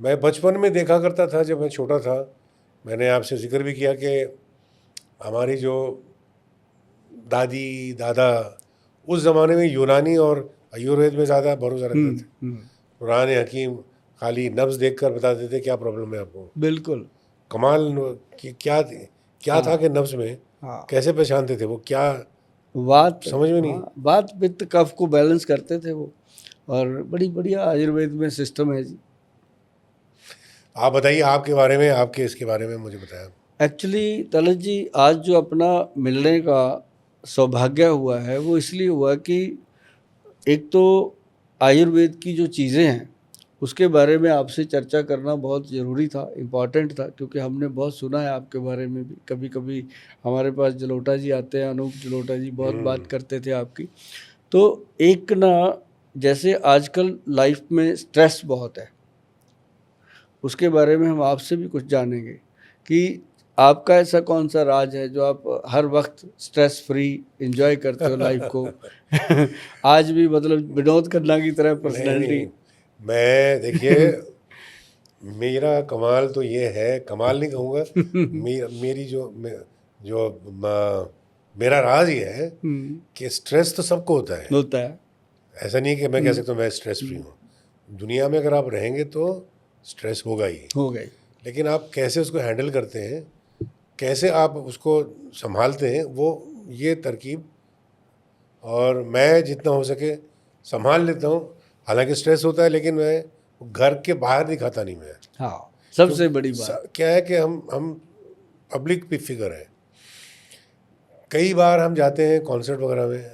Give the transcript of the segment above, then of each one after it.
मैं बचपन में देखा करता था, जब मैं छोटा था, मैंने आपसे जिक्र भी किया कि हमारी जो दादी दादा उस ज़माने में यूनानी और आयुर्वेद में ज़्यादा भरोसा रखते थे। पुराने हकीम खाली नब्ज़ देखकर बता देते क्या प्रॉब्लम है आपको। बिल्कुल। कमाल कि क्या था कि नब्ज़ में हाँ, कैसे पहचानते थे वो, क्या वात, समझ में नहीं। हाँ, वात पित्त कफ को बैलेंस करते थे वो, और बड़ी बढ़िया आयुर्वेद में सिस्टम है जी। आप बताइए आपके बारे में, आपके इसके बारे में मुझे बताया। एक्चुअली तलत जी, आज जो अपना मिलने का सौभाग्य हुआ है वो इसलिए हुआ कि एक तो आयुर्वेद की जो चीज़ें हैं उसके बारे में आपसे चर्चा करना बहुत ज़रूरी था, इम्पॉर्टेंट था, क्योंकि हमने बहुत सुना है आपके बारे में भी। कभी कभी हमारे पास जलोटा जी आते हैं, अनूप जलोटा जी, बहुत बात करते थे आपकी। तो एक ना, जैसे आजकल लाइफ में स्ट्रेस बहुत है, उसके बारे में हम आपसे भी कुछ जानेंगे कि आपका ऐसा कौन सा राज है जो आप हर वक्त स्ट्रेस फ्री एंजॉय करते हो लाइफ को। आज भी मतलब विनोद खन्ना की तरह नहीं पर्सनैलिटी। नहीं, मैं देखिए, मेरा कमाल तो ये है, कमाल नहीं कहूँगा, मेरी जो मेरा राज ये है कि स्ट्रेस तो सबको होता है। होता है। ऐसा नहीं है कि मैं कह सकता हूँ मैं स्ट्रेस फ्री हूँ। दुनिया में अगर आप रहेंगे तो स्ट्रेस होगा ही, हो गई। लेकिन आप कैसे उसको हैंडल करते हैं, कैसे आप उसको संभालते हैं, वो ये तरकीब, और मैं जितना हो सके संभाल लेता हूँ। हालांकि स्ट्रेस होता है, लेकिन मैं घर के बाहर दिखाता नहीं मैं। हाँ, सबसे क्योंकि बड़ी बात। क्या है कि हम पब्लिक फिगर हैं। कई बार हम जाते हैं कॉन्सर्ट वगैरह में,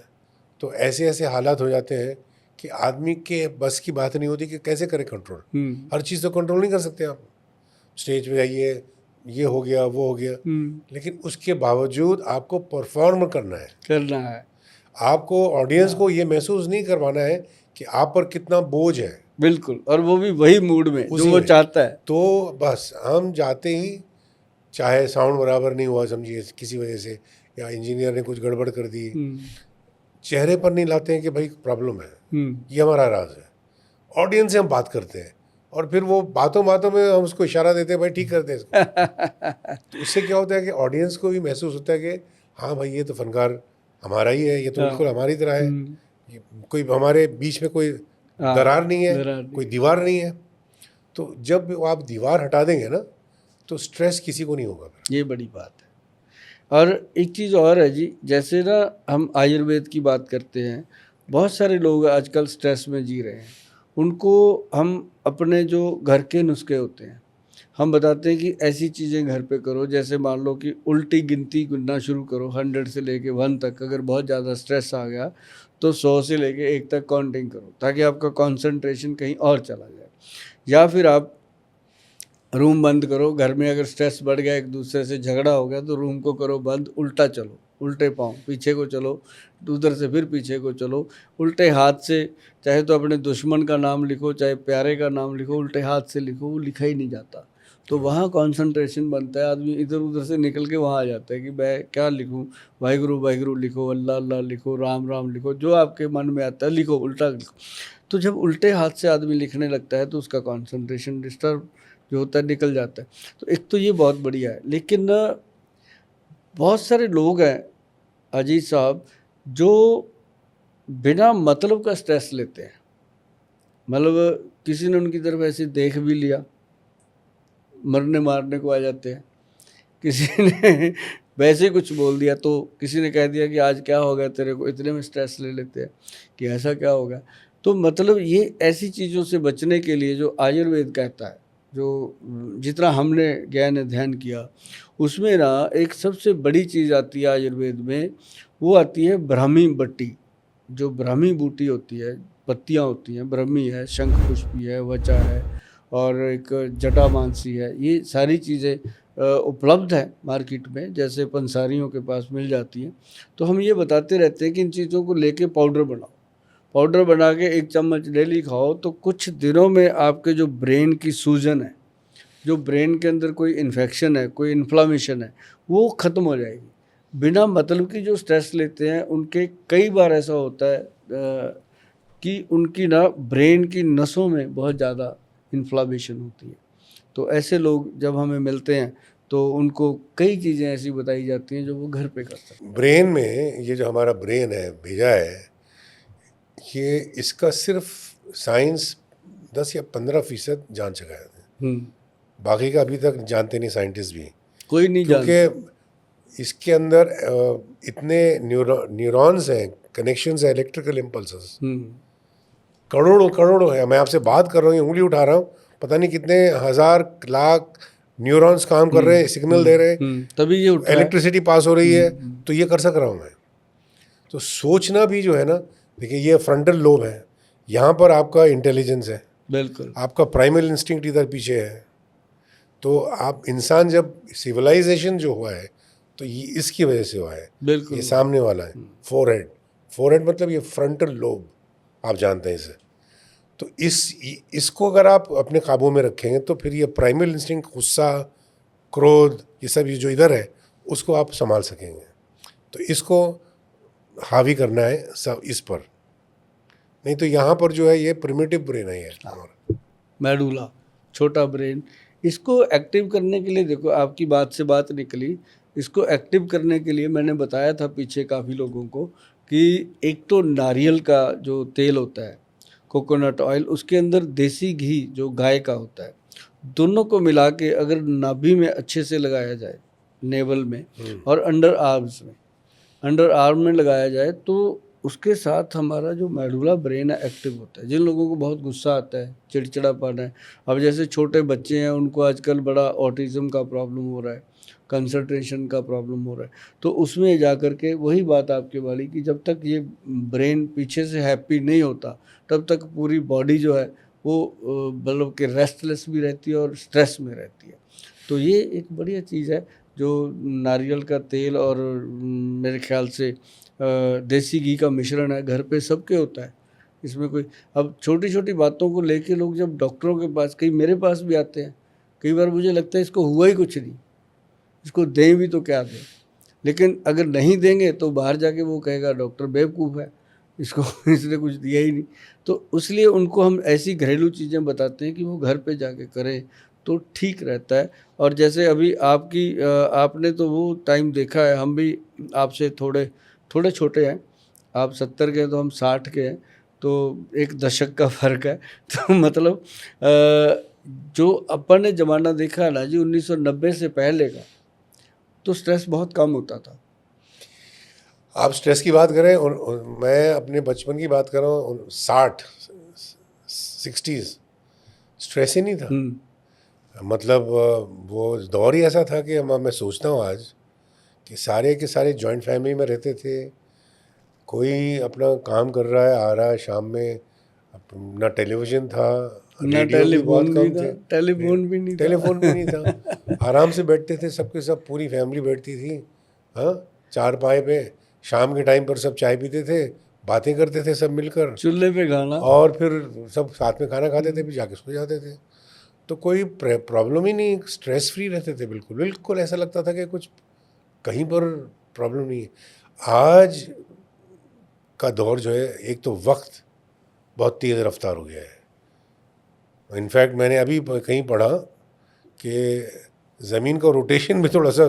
तो ऐसे ऐसे हालात हो जाते हैं कि आदमी के बस की बात नहीं होती कि कैसे करे कंट्रोल। हर चीज़ तो कंट्रोल नहीं कर सकते आप। स्टेज पे जाइए, ये हो गया वो हो गया, लेकिन उसके बावजूद आपको परफॉर्म करना है। आपको ऑडियंस को ये महसूस नहीं करवाना है कि आप पर कितना बोझ है। बिल्कुल, और वो भी वही मूड में जो उसी वो में चाहता है। तो बस हम जाते ही, चाहे साउंड बराबर नहीं हुआ समझिए किसी वजह से, या इंजीनियर ने कुछ गड़बड़ कर दी, चेहरे पर नहीं लाते हैं कि भाई प्रॉब्लम है, ये हमारा राज है। ऑडियंस से हम बात करते हैं, और फिर वो बातों बातों में हम उसको इशारा देते हैं भाई ठीक करते हैं इसको। तो उससे क्या होता है कि ऑडियंस को भी महसूस होता है कि हाँ भाई ये तो फनकार हमारा ही है, ये तो बिल्कुल हमारी तरह है, कोई हमारे बीच में कोई दरार नहीं है, कोई दीवार नहीं है। तो जब आप दीवार हटा देंगे ना, तो स्ट्रेस किसी को नहीं होगा। ये बड़ी बात है। और एक चीज़ और है जी, जैसे ना हम आयुर्वेद की बात करते हैं, बहुत सारे लोग आजकल स्ट्रेस में जी रहे हैं, उनको हम अपने जो घर के नुस्खे होते हैं हम बताते हैं कि ऐसी चीज़ें घर पे करो। जैसे मान लो कि उल्टी गिनती गिनना शुरू करो 100 से लेके 1 तक। अगर बहुत ज़्यादा स्ट्रेस आ गया तो 100 से लेके 1 तक काउंटिंग करो, ताकि आपका कंसंट्रेशन कहीं और चला जाए। या फिर आप रूम बंद करो, घर में अगर स्ट्रेस बढ़ गया, एक दूसरे से झगड़ा हो गया, तो रूम को करो बंद, उल्टा चलो, उल्टे पाँव पीछे को चलो, उधर से फिर पीछे को चलो, उल्टे हाथ से, चाहे तो अपने दुश्मन का नाम लिखो, चाहे प्यारे का नाम लिखो, उल्टे हाथ से लिखो, वो लिखा ही नहीं जाता। तो वहाँ कंसंट्रेशन बनता है, आदमी इधर उधर से निकल के वहाँ आ जाता है कि मैं क्या लिखूँ, वाहिगुरु वाहिगुरु लिखो, अल्लाह अल्लाह लिखो, राम राम लिखो, जो आपके मन में आता है लिखो, उल्टा लिखो। तो जब उल्टे हाथ से आदमी लिखने लगता है तो उसका कंसंट्रेशन डिस्टर्ब जो होता है निकल जाता है। तो एक तो ये बहुत बढ़िया है। लेकिन बहुत सारे लोग हैं अजीत साहब जो बिना मतलब का स्ट्रेस लेते हैं। मतलब किसी ने उनकी तरफ ऐसे देख भी लिया, मरने मारने को आ जाते हैं। किसी ने वैसे ही कुछ बोल दिया, तो किसी ने कह दिया कि आज क्या हो गया तेरे को, इतने में स्ट्रेस ले लेते हैं कि ऐसा क्या हो गया। तो मतलब ये ऐसी चीज़ों से बचने के लिए जो आयुर्वेद कहता है, जो जितना हमने ज्ञान अध्ययन किया, उसमें ना एक सबसे बड़ी चीज़ आती है आयुर्वेद में, वो आती है ब्राह्मी बट्टी। जो ब्राह्मी बूटी होती है, पत्तियाँ होती हैं, ब्रह्मी है, शंख पुष्पी है, वचा है, और एक जटामांसी है, ये सारी चीज़ें उपलब्ध है मार्केट में, जैसे पंसारियों के पास मिल जाती हैं। तो हम ये बताते रहते हैं कि इन चीज़ों को लेके पाउडर बनाओ, पाउडर बना के 1 चम्मच डेली खाओ, तो कुछ दिनों में आपके जो ब्रेन की सूजन है, जो ब्रेन के अंदर कोई इन्फेक्शन है, कोई इन्फ्लामेशन है, वो ख़त्म हो जाएगी। बिना मतलब की जो स्ट्रेस लेते हैं उनके कई बार ऐसा होता है कि उनकी ना ब्रेन की नसों में बहुत ज़्यादा इन्फ्लामेशन होती है। तो ऐसे लोग जब हमें मिलते हैं तो उनको कई चीज़ें ऐसी बताई जाती हैं जो वो घर पे कर सकते हैं। ब्रेन में ये जो हमारा ब्रेन है भेजा है, ये इसका सिर्फ साइंस 10 या 15% जान सका है। बाकी का अभी तक जानते नहीं साइंटिस्ट भी, कोई नहीं जानता। क्योंकि इसके अंदर इतने न्यूरॉन्स हैं, कनेक्शंस हैं, इलेक्ट्रिकल इम्पल्सेस करोड़ों करोड़ों है। मैं आपसे बात कर रहा हूँ, उंगली उठा रहा हूँ, पता नहीं कितने हजार लाख न्यूरॉन्स काम कर रहे हैं, सिग्नल दे रहे हैं, तभी ये उठ रहा है। इलेक्ट्रिसिटी पास हो रही है, तो ये कर सक रहा हूँ मैं। तो सोचना भी जो है ना, देखिए ये फ्रंटल लोब है, यहाँ पर आपका इंटेलिजेंस है, बिल्कुल आपका प्राइमल इंस्टिंक्ट इधर पीछे है। तो आप इंसान जब सिविलाइजेशन जो हुआ है तो ये इसकी वजह से हुआ है। बिल्कुल ये सामने वाला है फोरहेड मतलब ये फ्रंटल लोब, आप जानते हैं इसे। तो इसको अगर आप अपने काबू में रखेंगे तो फिर ये प्राइमल इंस्टिंक्ट, गुस्सा, क्रोध, ये सब ये जो इधर है उसको आप संभाल सकेंगे। तो इसको हावी करना है सब इस पर, नहीं तो यहाँ पर जो है ये प्रिमिटिव ब्रेन है ये हमारा मेडुला, छोटा ब्रेन। इसको एक्टिव करने के लिए, देखो आपकी बात से बात निकली, इसको एक्टिव करने के लिए मैंने बताया था पीछे काफ़ी लोगों को कि एक तो नारियल का जो तेल होता है, कोकोनट ऑयल, उसके अंदर देसी घी जो गाय का होता है, दोनों को मिला के अगर नाभि में अच्छे से लगाया जाए, नेवल में और अंडर आर्म में लगाया जाए, तो उसके साथ हमारा जो मेडुला ब्रेन है एक्टिव होता है। जिन लोगों को बहुत गुस्सा आता है, चिड़चिड़ापन है, अब जैसे छोटे बच्चे हैं उनको आजकल बड़ा ऑटिज़म का प्रॉब्लम हो रहा है, कंसंट्रेशन का प्रॉब्लम हो रहा है, तो उसमें जा कर के वही बात आपके वाली कि जब तक ये ब्रेन पीछे से हैप्पी नहीं होता तब तक पूरी बॉडी जो है वो मतलब कि रेस्टलेस भी रहती है और स्ट्रेस में रहती है। तो ये एक बढ़िया चीज़ है जो नारियल का तेल और मेरे ख्याल से देसी घी का मिश्रण है, घर पे सबके होता है। इसमें कोई, अब छोटी छोटी बातों को लेके लोग जब डॉक्टरों के पास, कई मेरे पास भी आते हैं, कई बार मुझे लगता है इसको हुआ ही कुछ नहीं, इसको दें भी तो क्या दें, लेकिन अगर नहीं देंगे तो बाहर जाके वो कहेगा डॉक्टर बेवकूफ़ है, इसको इसने कुछ दिया ही नहीं। तो इसलिए उनको हम ऐसी घरेलू चीज़ें बताते हैं कि वो घर पे जाके करें तो ठीक रहता है। और जैसे अभी आपने तो वो टाइम देखा है, हम भी आपसे थोड़े थोड़े छोटे हैं, आप 70 के हैं तो हम 60 के हैं, तो एक दशक का फ़र्क है। तो मतलब जो अपन ने ज़माना देखा है ना जी 1990 से पहले का, तो स्ट्रेस बहुत कम होता था। आप स्ट्रेस की बात करें और मैं अपने बचपन की बात कर रहा हूँ, 60s स्ट्रेस ही नहीं था। मतलब वो दौर ही ऐसा था कि मैं सोचता हूँ आज कि सारे के सारे जॉइंट फैमिली में रहते थे, कोई अपना काम कर रहा है, आ रहा है शाम में, ना टेलीविज़न था, रेडियो भी बहुत कम थे, टेलीफोन भी नहीं था। आराम से बैठते थे सबके सब, पूरी फैमिली बैठती थी, हाँ, चारपाई पे, शाम के टाइम पर सब चाय पीते थे, बातें करते थे सब मिलकर, चूल्हे पे खाना, और फिर सब साथ में खाना खाते थे, फिर जाके सो जाते थे। तो कोई प्रॉब्लम ही नहीं, स्ट्रेस फ्री रहते थे, बिल्कुल बिल्कुल ऐसा लगता था कि कुछ कहीं पर प्रॉब्लम नहीं है। आज का दौर जो है, एक तो वक्त बहुत तेज़ रफ्तार हो गया है। इनफैक्ट मैंने अभी कहीं पढ़ा कि ज़मीन का रोटेशन भी थोड़ा सा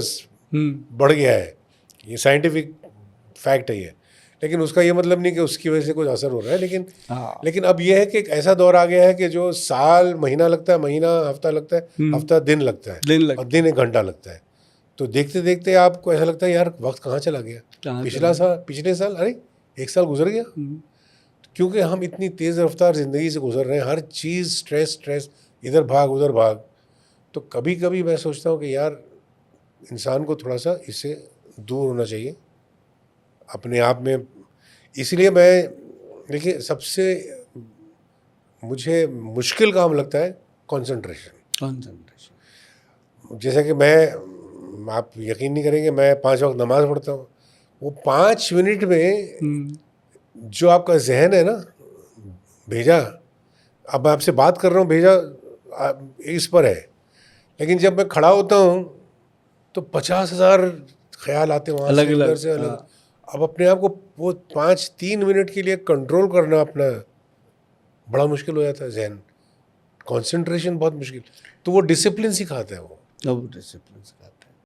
बढ़ गया है, ये साइंटिफिक फैक्ट है ये, लेकिन उसका ये मतलब नहीं कि उसकी वजह से कुछ असर हो रहा है। लेकिन अब ये है कि एक ऐसा दौर आ गया है कि जो साल महीना लगता है, महीना हफ्ता लगता है, हफ्ता दिन लगता है, और दिन 1 घंटा लगता है। तो देखते देखते आपको ऐसा लगता है यार वक्त कहाँ चला गया, पिछले साल अरे 1 साल गुजर गया, क्योंकि हम इतनी तेज़ रफ्तार ज़िंदगी से गुजर रहे हैं, हर चीज़ स्ट्रेस, इधर भाग उधर भाग। तो कभी कभी मैं सोचता हूँ कि यार इंसान को थोड़ा सा इससे दूर होना चाहिए अपने आप में। इसलिए मैं, देखिए, सबसे मुझे मुश्किल काम लगता है कंसंट्रेशन। जैसे कि आप यकीन नहीं करेंगे, मैं 5 वक्त नमाज पढ़ता हूँ, वो 5 मिनट में जो आपका जहन है ना भेजा, अब मैं आपसे बात कर रहा हूँ, भेजा इस पर है, लेकिन जब मैं खड़ा होता हूँ तो 50,000 ख्याल आते हैं वहाँ से, उधर से अलग। अब अपने आप को वो 5-3 मिनट के लिए कंट्रोल करना अपना बड़ा मुश्किल हो जाता है, जहन कंसंट्रेशन बहुत मुश्किल, तो वो डिसिप्लिन सिखाता है वो। अब डिसिप्लिन सिखाता